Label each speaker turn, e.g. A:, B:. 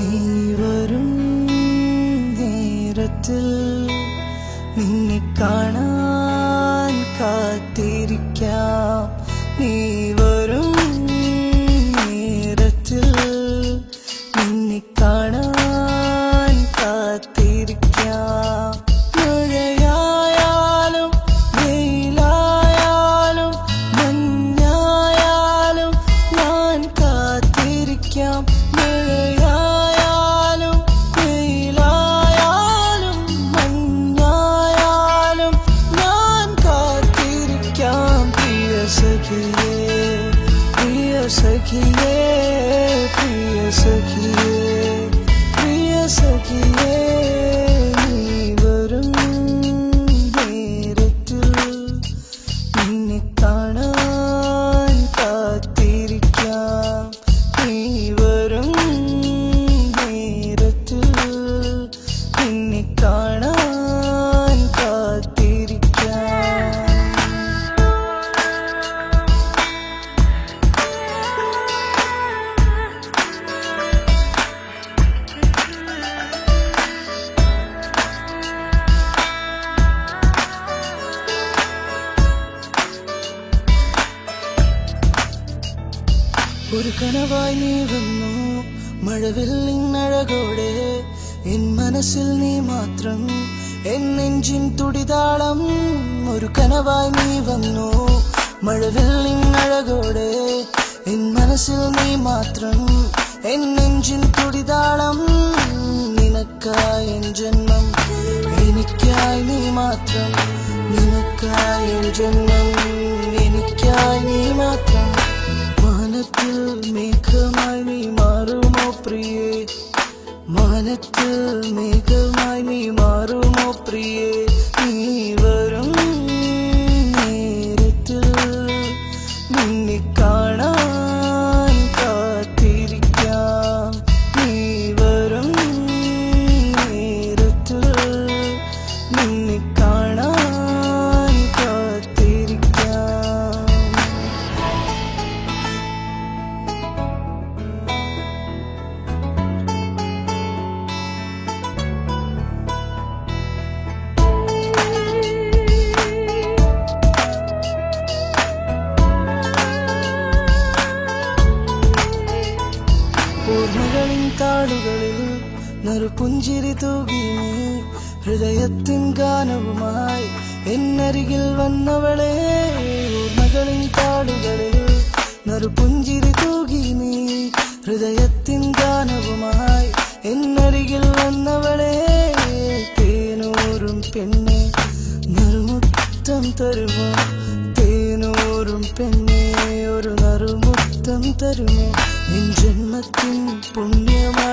A: നീ വരും നേരത്തിൽ നിന്നെ കാണാൻ കാത്തിരിക്കാം. നീ വരും നേരത്തിൽ നിന്നെ കാണാൻ കാത്തിരിക്കാം. മഴയായാലും വെയിലായാലും മഞ്ഞായാലും ഞാൻ കാത്തിരിക്കാം. മഴയായാലും വെയിലായാലും മഞ്ഞായാലും ഞാൻ കാത്തിരിക്കാം. പ്രിയ സഖിയേ പ്രിയ സഖിയേ പ്രിയ സഖിയേ പ്രിയ സഖിയേ നീ വരും നേരത്തിൽ നിന്നെ കാണാൻ കാത്തിരിക്കാം. നീ വരും നേരത്തിൽ നിന്നെ കാണാൻ കാത്തിരിക്കാം. ഒരു കനവായി നീ വന്നു മഴവില്ലിനഴകോടെ. എൻ മനസ്സിൽ നീ മാത്രം എൻ നെഞ്ചിൻ തുടിതാളം. ഒരു കനവായി നീ വന്നു മഴവില്ലിനഴകോടെ. എൻ മനസ്സിൽ നീ മാത്രം എൻ നെഞ്ചിൻ തുടിതാളം. നിനക്കായി എൻ ജന്മം എനിക്കായി നീ മാത്രം. നിനക്കായി എൻ ജന്മം എനിക്കായി നീ മാത്രം. മാനത്തിൽ മേഘമായി നീ മാറുമോ പ്രിയേ. മാനത്തിൽ മേഘമായി നീ മാറുമോ പ്രിയേ. നീ വരും നേരത്തിൽ നിന്നെ കാണാൻ കാത്തിരിക്കാം. നീ വരും നേരത്തിൽ നിന്നെ കാണാൻ കാത്തിരിക്കാം. ഓർമ്മകളിൻ താളുകളിൽ നറുപുഞ്ചിരി തൂകി നീ. ഹൃദയത്തിൻ ഗാനവുമായി എന്നരികിൽ വന്നവളെ. ഓർമ്മകളിൻ താളുകളിൽ നറുപുഞ്ചിരി തൂകി നീ. ഹൃദയത്തിൻ ഗാനവുമായി എന്നരികിൽ വന്നവളെ. തേനൂറും പെണ്ണെ നറുമുത്തം തരുമോ. തേനൂറും പെണ്ണെ ഒരു നറുമുത്തം തരുമോ. എൻ ജന്മത്തിൻ പുണ്യമായി